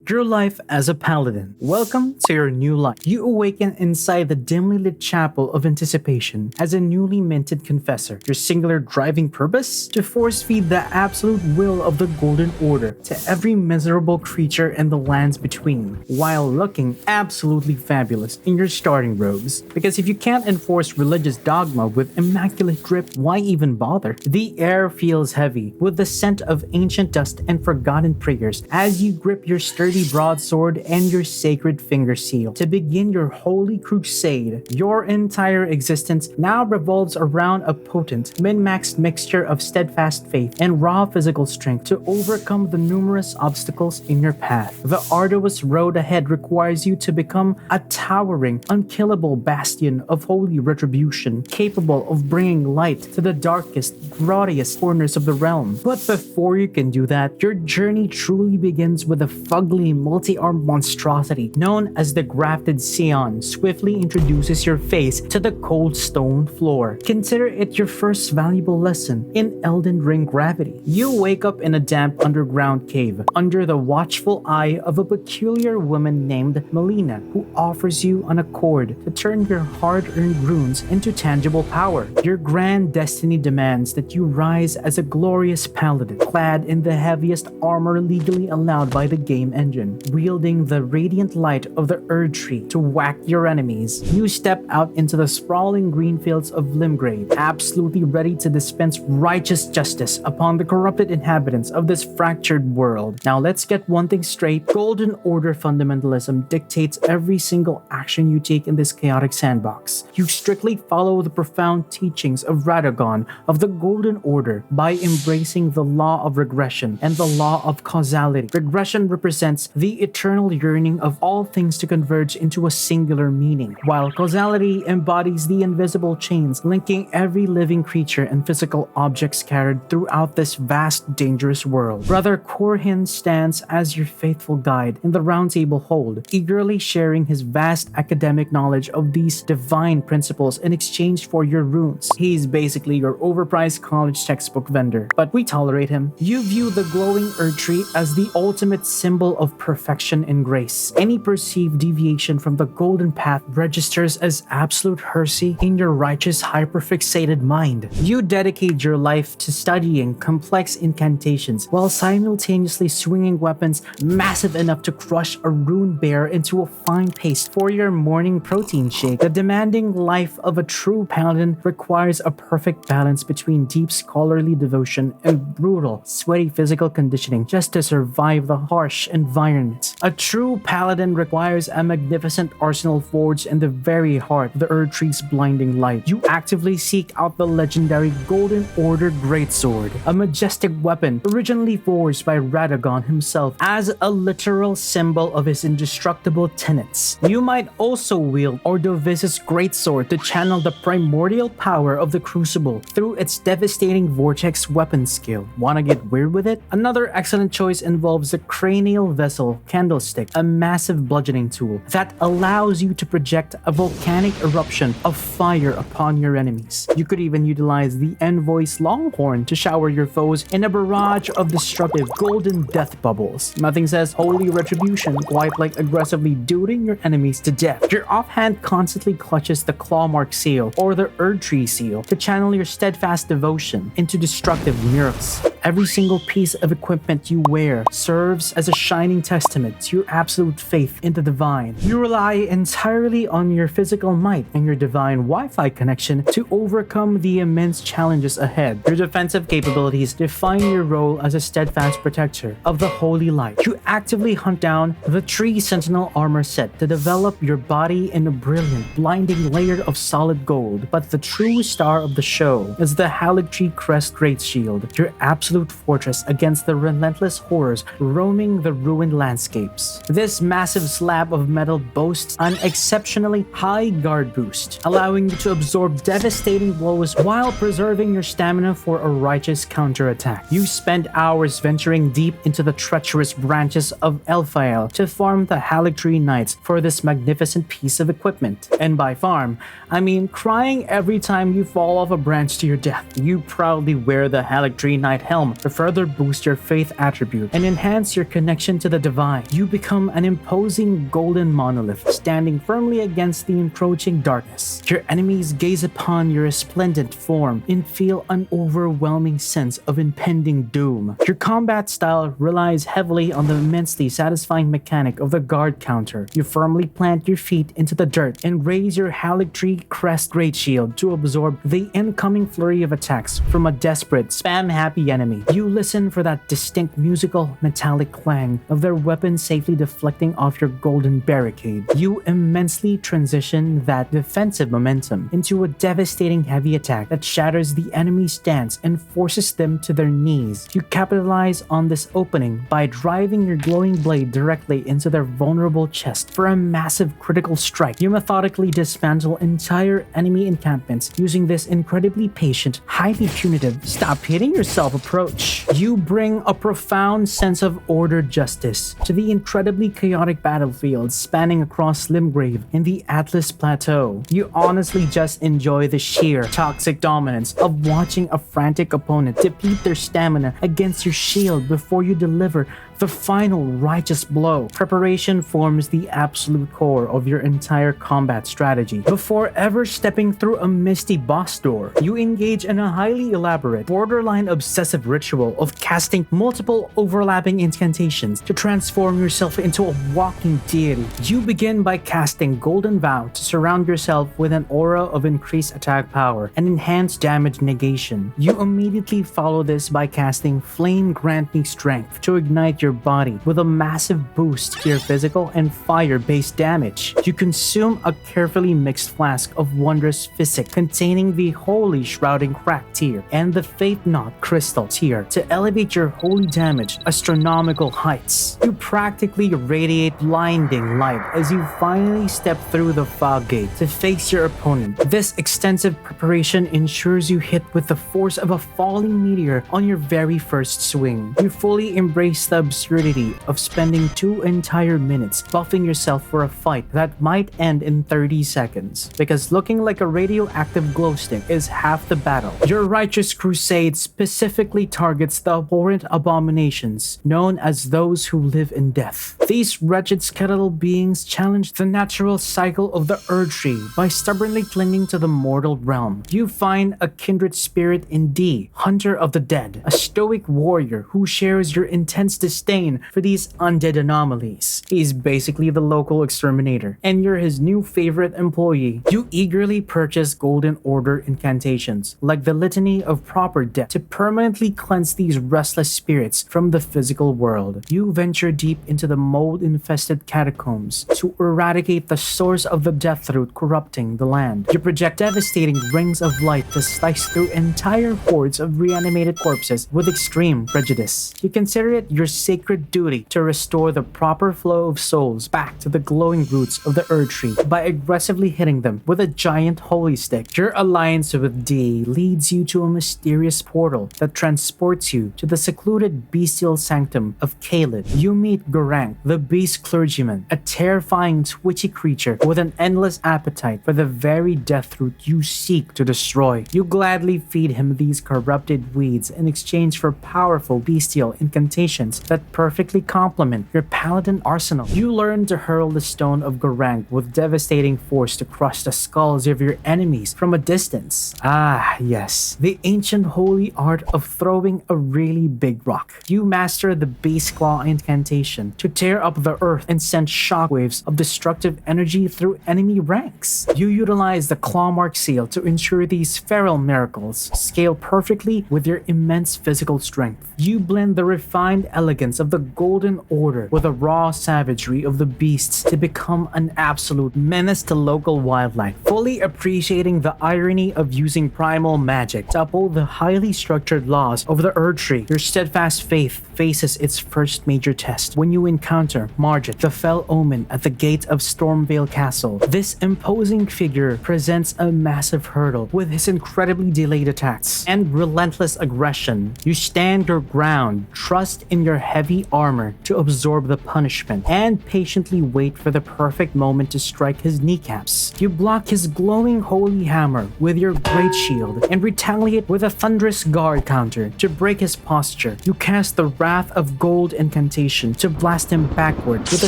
your life as a paladin. Welcome to your new life. You awaken inside the dimly lit chapel of anticipation as a newly minted confessor. Your singular driving purpose? To force feed the absolute will of the Golden Order to every miserable creature in the lands between, while looking absolutely fabulous in your starting robes. Because if you can't enforce religious dogma with immaculate grip, why even bother? The air feels heavy with the scent of ancient dust and forgotten prayers as you grip your sturdy broadsword and your sacred finger seal to begin your holy crusade. Your entire existence now revolves around a potent, min-maxed mixture of steadfast faith and raw physical strength to overcome the numerous obstacles in your path. The arduous road ahead requires you to become a towering, unkillable bastion of holy retribution, capable of bringing light to the darkest, grottiest corners of the realm. But before you can do that, your journey truly begins with a fugly, multi-armed monstrosity known as the Grafted Scion swiftly introduces your face to the cold stone floor. Consider it your first valuable lesson in Elden Ring gravity. You wake up in a damp underground cave under the watchful eye of a peculiar woman named Melina, who offers you an accord to turn your hard-earned runes into tangible power. Your grand destiny demands that you rise as a glorious paladin, clad in the heaviest armor legally allowed by the game engine, wielding the radiant light of the Erd Tree to whack your enemies. You step out into the sprawling green fields of Limgrave, absolutely ready to dispense righteous justice upon the corrupted inhabitants of this fractured world. Now let's get one thing straight. Golden Order fundamentalism dictates every single action you take in this chaotic sandbox. You strictly follow the profound teachings of Radagon of the Golden Order by embracing the law of regression and the law of causality. Regression represents the eternal yearning of all things to converge into a singular meaning, while causality embodies the invisible chains linking every living creature and physical object scattered throughout this vast, dangerous world. Brother Corhin stands as your faithful guide in the Round Table Hold, eagerly sharing his vast academic knowledge of these divine principles in exchange for your runes. He's basically your overpriced college textbook vendor, but we tolerate him. You view the glowing Erd Tree as the ultimate symbol of perfection and grace. Any perceived deviation from the golden path registers as absolute heresy in your righteous, hyperfixated mind. You dedicate your life to studying complex incantations while simultaneously swinging weapons massive enough to crush a rune bear into a fine paste for your morning protein shake. The demanding life of a true paladin requires a perfect balance between deep scholarly devotion and brutal, sweaty physical conditioning just to survive the harsh environment. A true paladin requires a magnificent arsenal forged in the very heart of the Erd Tree's blinding light. You actively seek out the legendary Golden Order Greatsword, a majestic weapon originally forged by Radagon himself as a literal symbol of his indestructible tenets. You might also wield Ordovis's Greatsword to channel the primordial power of the Crucible through its devastating vortex weapon skill. Wanna get weird with it? Another excellent choice involves the Cranial Vessel Candlestick, a massive bludgeoning tool that allows you to project a volcanic eruption of fire upon your enemies. You could even utilize the Envoy's Longhorn to shower your foes in a barrage of destructive golden death bubbles. Nothing says holy retribution quite like aggressively duting your enemies to death. Your offhand constantly clutches the Clawmark Seal or the Erd Tree Seal to channel your steadfast devotion into destructive miracles. Every single piece of equipment you wear serves as a shining testament to your absolute faith in the divine. You rely entirely on your physical might and your divine Wi-Fi connection to overcome the immense challenges ahead. Your defensive capabilities define your role as a steadfast protector of the holy light. You actively hunt down the Tree Sentinel armor set to develop your body in a brilliant, blinding layer of solid gold. But the true star of the show is the Haligtree Crest Great Shield, your absolute fortress against the relentless horrors roaming the ruined landscapes. This massive slab of metal boasts an exceptionally high guard boost, allowing you to absorb devastating blows while preserving your stamina for a righteous counterattack. You spend hours venturing deep into the treacherous branches of Elphael to farm the Haligtree Knights for this magnificent piece of equipment. And by farm, I mean crying every time you fall off a branch to your death. You proudly wear the Haligtree Knight helmet realm to further boost your faith attribute and enhance your connection to the divine. You become an imposing golden monolith, standing firmly against the encroaching darkness. Your enemies gaze upon your resplendent form and feel an overwhelming sense of impending doom. Your combat style relies heavily on the immensely satisfying mechanic of the guard counter. You firmly plant your feet into the dirt and raise your Haligtree Crest Great Shield to absorb the incoming flurry of attacks from a desperate, spam-happy enemy. You listen for that distinct musical, metallic clang of their weapons safely deflecting off your golden barricade. You immensely transition that defensive momentum into a devastating heavy attack that shatters the enemy's stance and forces them to their knees. You capitalize on this opening by driving your glowing blade directly into their vulnerable chest for a massive critical strike. You methodically dismantle entire enemy encampments using this incredibly patient, highly punitive, stop hitting yourself approach. You bring a profound sense of ordered justice to the incredibly chaotic battlefields spanning across Limgrave and the Atlas Plateau. You honestly just enjoy the sheer toxic dominance of watching a frantic opponent deplete their stamina against your shield before you deliver the final righteous blow. Preparation forms the absolute core of your entire combat strategy. Before ever stepping through a misty boss door, you engage in a highly elaborate, borderline obsessive ritual of casting multiple overlapping incantations to transform yourself into a walking deity. You begin by casting Golden Vow to surround yourself with an aura of increased attack power and enhanced damage negation. You immediately follow this by casting Flame Grant Me Strength to ignite your body with a massive boost to your physical and fire-based damage. You consume a carefully mixed flask of Wondrous Physic containing the Holy Shrouding Crack tier and the Faith Knot Crystal tier to elevate your holy damage astronomical heights. You practically radiate blinding light as you finally step through the fog gate to face your opponent. This extensive preparation ensures you hit with the force of a falling meteor on your very first swing. You fully embrace the absurdity of spending 2 entire minutes buffing yourself for a fight that might end in 30 seconds, because looking like a radioactive glow stick is half the battle. Your righteous crusade specifically targets the abhorrent abominations known as those who live in death. These wretched skeletal beings challenge the natural cycle of the Erdtree by stubbornly clinging to the mortal realm. You find a kindred spirit in D, Hunter of the Dead, a stoic warrior who shares your intense disdain for these undead anomalies. He's basically the local exterminator, and you're his new favorite employee. You eagerly purchase Golden Order incantations, like the Litany of Proper Death, to permanently cleanse these restless spirits from the physical world. You venture deep into the mold-infested catacombs to eradicate the source of the death root corrupting the land. You project devastating rings of light to slice through entire hordes of reanimated corpses with extreme prejudice. You consider it your sacred duty to restore the proper flow of souls back to the glowing roots of the Erdtree by aggressively hitting them with a giant holy stick. Your alliance with D leads you to a mysterious portal that transports you to the secluded bestial sanctum of Kaled. You meet Gorank, the beast clergyman, a terrifying twitchy creature with an endless appetite for the very death root you seek to destroy. You gladly feed him these corrupted weeds in exchange for powerful bestial incantations that perfectly complement your Paladin arsenal. You learn to hurl the Stone of Gorank with devastating force to crush the skulls of your enemies from a distance. Ah, yes, the ancient holy art of throwing a really big rock. You master the Beast Claw incantation to tear up the earth and send shockwaves of destructive energy through enemy ranks. You utilize the Clawmark Seal to ensure these feral miracles scale perfectly with your immense physical strength. You blend the refined elegance of the Golden Order with the raw savagery of the beasts to become an absolute menace to local wildlife, fully appreciating the irony of using primal magic to uphold the highly structured laws of the Erdtree. Your steadfast faith faces its first major test when you encounter Margit, the Fell Omen, at the gate of Stormvale Castle. This imposing figure presents a massive hurdle with his incredibly delayed attacks and relentless aggression. You stand your ground, trust in your head heavy armor to absorb the punishment and patiently wait for the perfect moment to strike his kneecaps. You block his glowing holy hammer with your great shield and retaliate with a thunderous guard counter to break his posture. You cast the Wrath of Gold incantation to blast him backward with a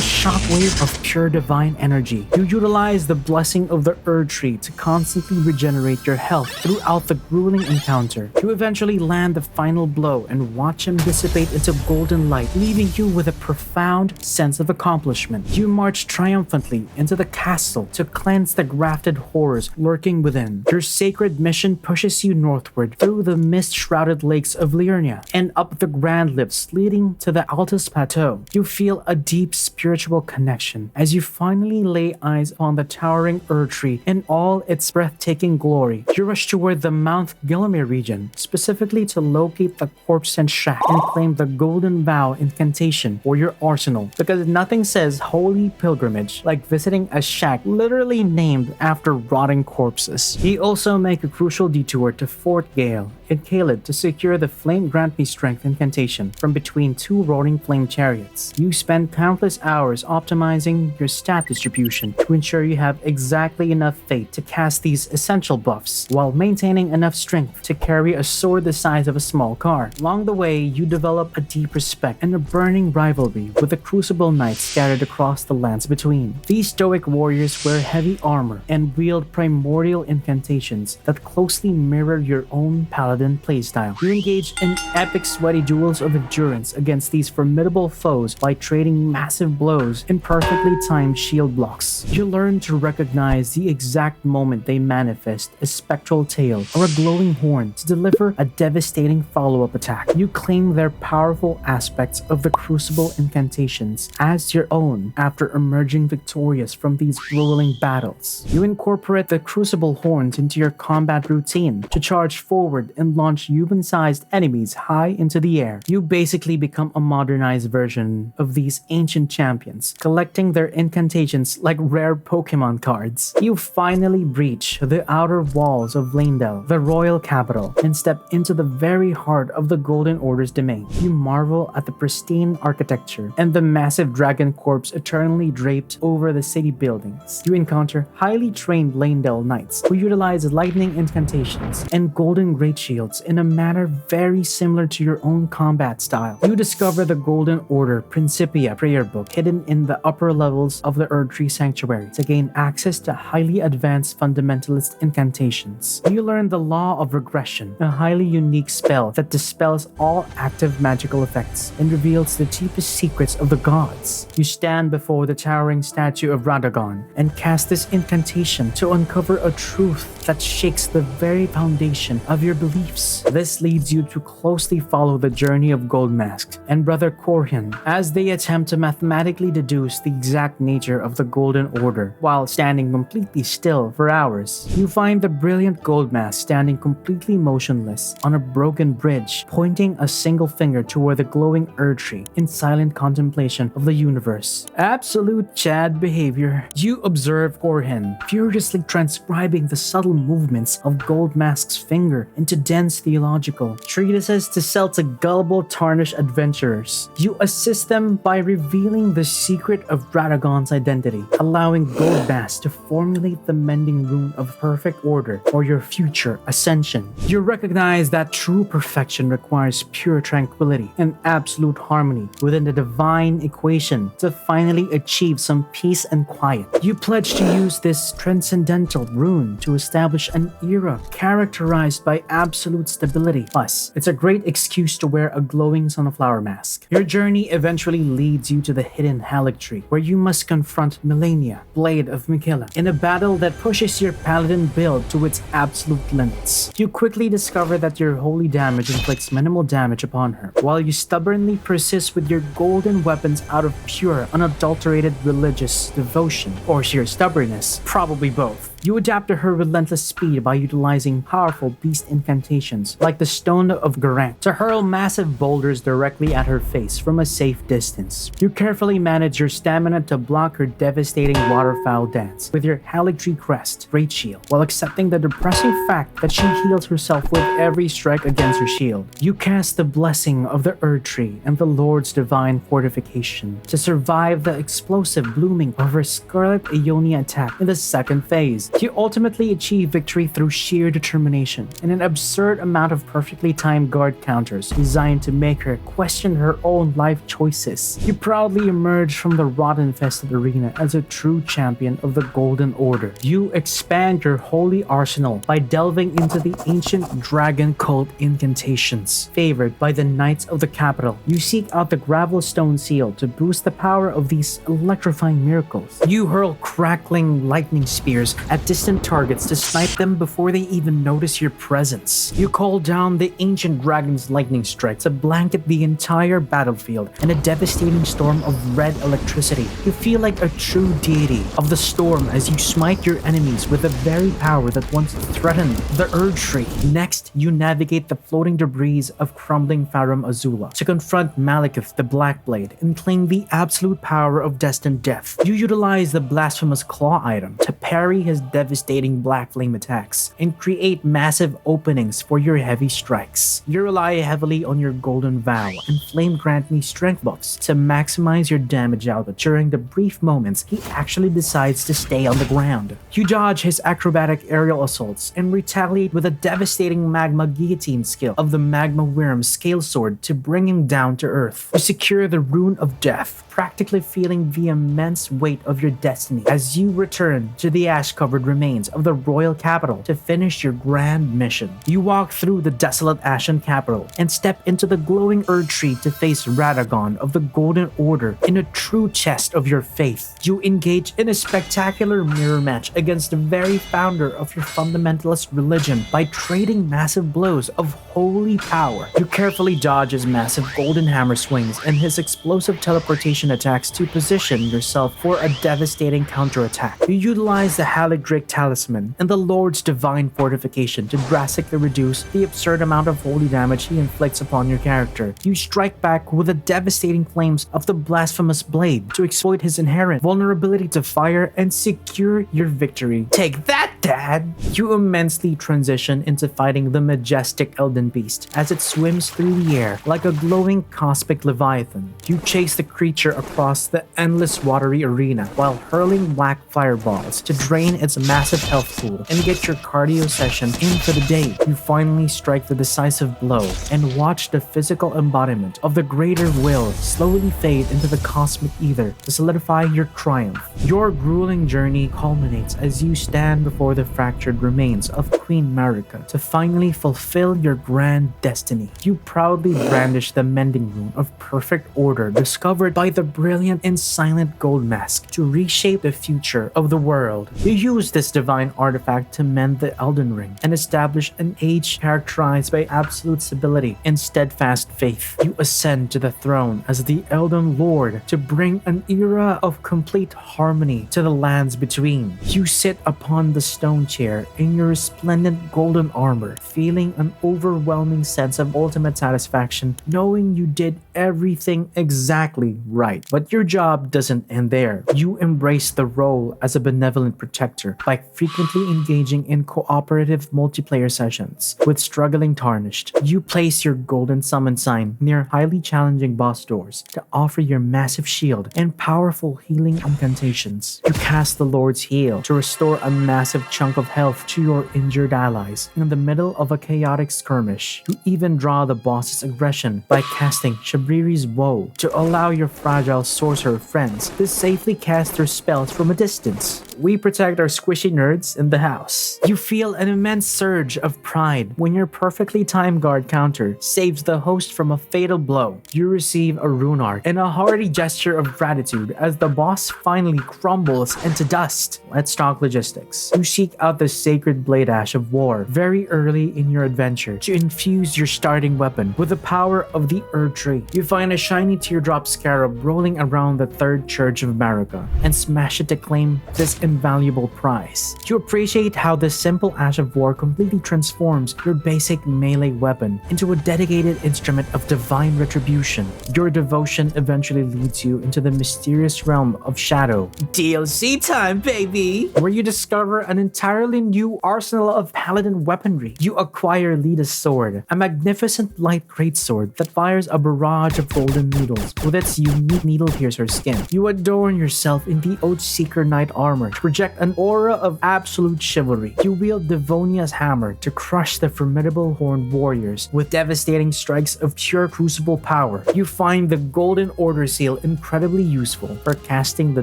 shockwave of pure divine energy. You utilize the blessing of the Erd Tree to constantly regenerate your health throughout the grueling encounter. You eventually land the final blow and watch him dissipate into golden light, leaving you with a profound sense of accomplishment. You march triumphantly into the castle to cleanse the grafted horrors lurking within. Your sacred mission pushes you northward through the mist-shrouded lakes of Liurnia and up the grand lifts leading to the Altus Plateau. You feel a deep spiritual connection as you finally lay eyes on the towering Erd Tree in all its breathtaking glory. You rush toward the Mount Gillimer region, specifically to locate the corpse-sent shack and claim the Golden Vow incantation for your arsenal, because nothing says holy pilgrimage like visiting a shack literally named after rotting corpses. You also make a crucial detour to Fort Gale in Caled to secure the Flame Grant Me Strength incantation from between two roaring flame chariots. You spend countless hours optimizing your stat distribution to ensure you have exactly enough fate to cast these essential buffs, while maintaining enough strength to carry a sword the size of a small car. Along the way, you develop a deep respect and a burning rivalry with the Crucible Knights scattered across the lands between. These stoic warriors wear heavy armor and wield primordial incantations that closely mirror your own Paladin playstyle. You engage in epic sweaty duels of endurance against these formidable foes by trading massive blows in perfectly timed shield blocks. You learn to recognize the exact moment they manifest a spectral tail or a glowing horn to deliver a devastating follow-up attack. You claim their powerful aspects of the Crucible incantations as your own after emerging victorious from these grueling battles. You incorporate the Crucible horns into your combat routine to charge forward and launch human-sized enemies high into the air. You basically become a modernized version of these ancient champions, collecting their incantations like rare Pokemon cards. You finally breach the outer walls of Leyndell, the royal capital, and step into the very heart of the Golden Order's domain. You marvel at the pristine architecture and the massive dragon corpse eternally draped over the city buildings. You encounter highly trained Leyndell knights who utilize lightning incantations and golden great shields in a manner very similar to your own combat style. You discover the Golden Order Principia prayer book hidden in the upper levels of the Erd Tree Sanctuary to gain access to highly advanced fundamentalist incantations. You learn the Law of Regression, a highly unique spell that dispels all active magical effects and reveals the deepest secrets of the gods. You stand before the towering statue of Radagon and cast this incantation to uncover a truth that shakes the very foundation of your beliefs. This leads you to closely follow the journey of Goldmask and Brother Corhin as they attempt to mathematically deduce the exact nature of the Golden Order while standing completely still for hours. You find the brilliant Goldmask standing completely motionless on a broken bridge, pointing a single finger toward the glowing Erd Tree in silent contemplation of the universe. Absolute Chad behavior. You observe Corhin furiously transcribing the subtle movements of Goldmask's finger into dense theological treatises to sell to gullible tarnished adventurers. You assist them by revealing the secret of Radagon's identity, allowing Goldmask to formulate the mending rune of perfect order for your future ascension. You recognize that true perfection requires pure tranquility and absolute harmony within the divine equation to finally achieve some peace and quiet. You pledge to use this transcendental rune to establish an era characterized by absolute stability. Plus, it's a great excuse to wear a glowing sunflower mask. Your journey eventually leads you to the hidden Haligtree, where you must confront Melania, Blade of Miquella, in a battle that pushes your paladin build to its absolute limits. You quickly discover that your holy damage inflicts minimal damage upon her, while you stubbornly persist with your golden weapons out of pure, unadulterated religious devotion, or sheer stubbornness, probably both. You adapt to her relentless speed by utilizing powerful beast incantations limitations, like the Stone of Garant, to hurl massive boulders directly at her face from a safe distance. You carefully manage your stamina to block her devastating waterfowl dance with your Haligtree Crest Great Shield, while accepting the depressing fact that she heals herself with every strike against her shield. You cast the blessing of the Erdtree and the Lord's divine fortification to survive the explosive blooming of her Scarlet Aeonia attack in the second phase. You ultimately achieve victory through sheer determination and an absurd amount of perfectly timed guard counters designed to make her question her own life choices. You proudly emerge from the rot-infested arena as a true champion of the Golden Order. You expand your holy arsenal by delving into the ancient dragon cult incantations favored by the Knights of the Capital. You seek out the Gravelstone Seal to boost the power of these electrifying miracles. You hurl crackling lightning spears at distant targets to snipe them before they even notice your presence. You call down the ancient dragon's lightning strike to blanket the entire battlefield in a devastating storm of red electricity. You feel like a true deity of the storm as you smite your enemies with the very power that once threatened the Erdtree. Next, you navigate the floating debris of crumbling Farum Azula to confront Malekith the Blackblade and claim the absolute power of destined death. You utilize the Blasphemous Claw item to parry his devastating black flame attacks and create massive openings for your heavy strikes. You rely heavily on your Golden Vow and Flame Grant Me strength buffs to maximize your damage output during the brief moments he actually decides to stay on the ground. You dodge his acrobatic aerial assaults and retaliate with a devastating magma guillotine skill of the Magma Wyrm Scale Sword to bring him down to earth. You secure the Rune of Death, practically feeling the immense weight of your destiny as you return to the ash-covered remains of the royal capital to finish your grand mission. You walk through the desolate Ashen capital and step into the glowing Erdtree to face Radagon of the Golden Order in a true test of your faith. You engage in a spectacular mirror match against the very founder of your fundamentalist religion by trading massive blows of holy power. You carefully dodge his massive golden hammer swings and his explosive teleportation attacks to position yourself for a devastating counterattack. You utilize the Haligtree Talisman and the Lord's divine fortification to drastically reduce the absurd amount of holy damage he inflicts upon your character. You strike back with the devastating flames of the Blasphemous Blade to exploit his inherent vulnerability to fire and secure your victory. Take that, Dad! You immensely transition into fighting the majestic Elden Beast as it swims through the air like a glowing cosmic leviathan. You chase the creature across the endless watery arena while hurling black fireballs to drain its massive health pool and get your cardio session in for the day. You finally strike the decisive blow and watch the physical embodiment of the greater will slowly fade into the cosmic ether to solidify your triumph. Your grueling journey culminates as you stand before the fractured remains of Queen Marika to finally fulfill your grand destiny. You proudly brandish the mending rune of perfect order discovered by the brilliant and silent gold mask to reshape the future of the world. You use this divine artifact to mend the Elden Ring and establish an age characterized by absolute stability and steadfast faith. You ascend to the throne as the Elden Lord to bring an era of complete harmony to the lands between. You sit upon the stone chair in your resplendent golden armor, feeling an overwhelming sense of ultimate satisfaction, knowing you did everything exactly right. But your job doesn't end there. You embrace the role as a benevolent protector by frequently engaging in cooperative multiplayer sessions with struggling Tarnished. You place your golden summon sign near highly challenging boss doors to offer your massive shield and powerful healing incantations. You cast the Lord's Heal to restore a massive chunk of health to your injured allies in the middle of a chaotic skirmish. You even draw the boss's aggression by casting Shabriri's Woe to allow your fragile sorcerer friends to safely cast their spells from a distance. We protect our squishy nerds in the house. You feel an immense surge of pride when your perfectly timed guard counter saves the host from a fatal blow. You receive a rune art and a hearty gesture of gratitude as the boss finally crumbles into dust. Let's talk logistics. You seek out the sacred blade ash of war very early in your adventure to infuse your starting weapon with the power of the Erdtree. You find a shiny teardrop scarab rolling around the third church of Marika and smash it to claim this invaluable prize. You appreciate how this simple Ash of War completely transforms your basic melee weapon into a dedicated instrument of divine retribution. Your devotion eventually leads you into the mysterious realm of Shadow. DLC time, baby! Where you discover an entirely new arsenal of Paladin weaponry. You acquire Lida's sword, a magnificent light greatsword that fires a barrage of golden needles with its unique needle piercer skin. You adorn yourself in the Oathseeker Knight armor to project an aura of absolute chivalry. You wield Devonia's hammer to crush the formidable horned warriors with devastating strikes of pure crucible power. You find the Golden Order seal incredibly useful for casting the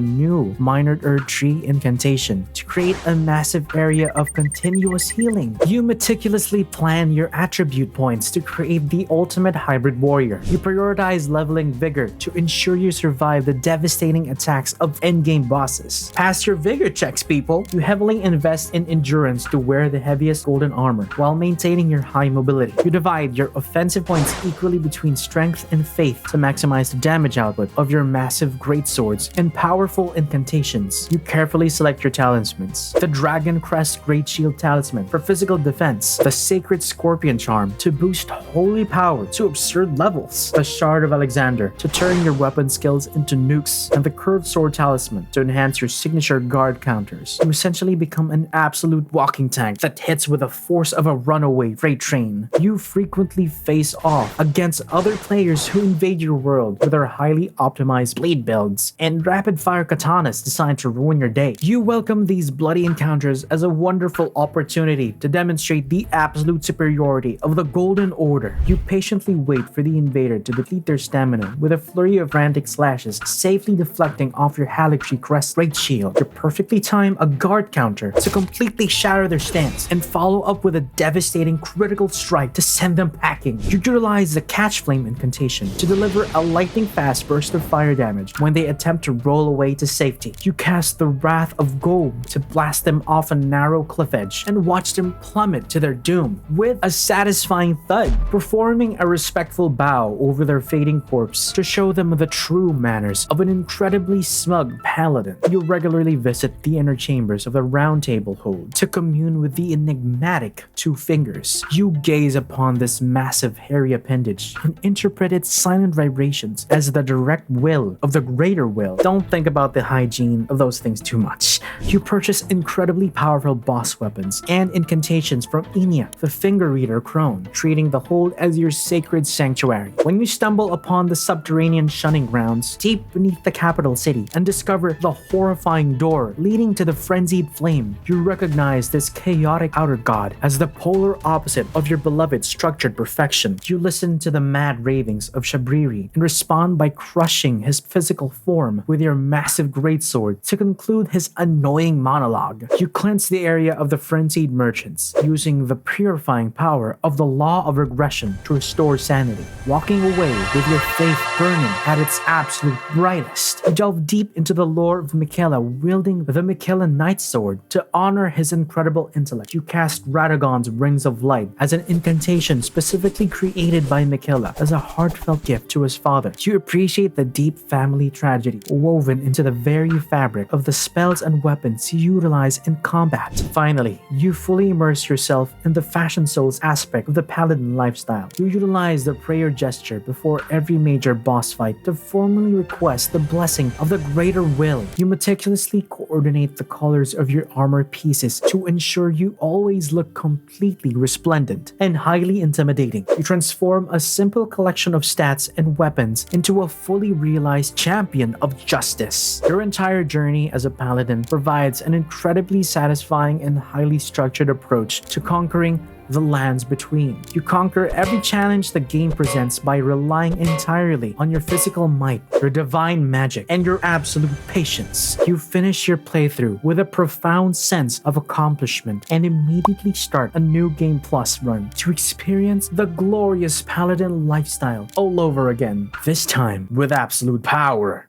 new Minor Earth Tree incantation to create a massive area of continuous healing. You meticulously plan your attribute points to create the ultimate hybrid warrior. You prioritize leveling vigor to ensure you survive the devastating attacks of endgame bosses. Pass your vigor checks, people. You heavily invest in endurance to wear the heaviest golden armor while maintaining your high mobility. You divide your offensive points equally between strength and faith to maximize the damage output of your massive greatswords and powerful incantations. You carefully select your talismans. The Dragon Crest Great Shield Talisman for physical defense, the Sacred Scorpion Charm to boost holy power to absurd levels, the Shard of Alexander to turn your weapon skills into nukes, and the Curved Sword Talisman to enhance your signature guard counters. You essentially become an absolute walking tank that hits with the force of a runaway freight train. You frequently face off against other players who invade your world with their highly optimized blade builds and rapid-fire katanas designed to ruin your day. You welcome these bloody encounters as a wonderful opportunity to demonstrate the absolute superiority of the Golden Order. You patiently wait for the invader to deplete their stamina with a flurry of frantic slashes, safely deflecting off your Haligtree Crest Great Shield. You perfectly time a guard counter to completely shatter their stance and follow up with a devastating critical strike to send them packing. You utilize the Catch Flame incantation to deliver a lightning-fast burst of fire damage when they attempt to roll away to safety. You cast the Wrath of Gold to blast them off a narrow cliff edge and watch them plummet to their doom with a satisfying thud, performing a respectful bow over their fading corpse to show them the true manners of an incredibly smug paladin. You regularly visit the inner chambers of the Round Table Hold to commune with the enigmatic Two Fingers. You gaze upon this massive hairy appendage and interpret its silent vibrations as the direct will of the greater will. Don't think about the hygiene of those things too much. You purchase incredibly powerful boss weapons and incantations from Enya, the Finger Reader Crone, treating the hold as your sacred sanctuary. When you stumble upon the subterranean shunning grounds deep beneath the capital city and discover the horrifying door leading to the frenzied flame, you recognize this chaotic outer god as the polar opposite of your beloved structured perfection. You listen to the mad ravings of Shabriri and respond by crushing his physical form with your massive greatsword to conclude his annoying monologue. You cleanse the area of the frenzied merchants using the purifying power of the law of regression to restore sanity, walking away with your faith burning at its absolute brightest. You delve deep into the lore of Miquella, wielding the Miquella Knight Sword to honor his incredible intellect. You cast Radagon's Rings of Light as an incantation specifically created by Miquella as a heartfelt gift to his father. You appreciate the deep family tragedy woven into the very fabric of the spells and weapons you utilize in combat. Finally, you fully immerse yourself in the Fashion Souls aspect of the Paladin lifestyle. You utilize the prayer gesture before every major boss fight to formally request the blessing of the greater will. You meticulously coordinate the colors of your armor pieces to ensure you always look completely resplendent and highly intimidating. You transform a simple collection of stats and weapons into a fully realized champion of justice. Your entire journey as a paladin provides an incredibly satisfying and highly structured approach to conquering the lands between. You conquer every challenge the game presents by relying entirely on your physical might, your divine magic, and your absolute patience. You finish your playthrough with a profound sense of accomplishment and immediately start a new Game Plus run to experience the glorious Paladin lifestyle all over again, this time with absolute power.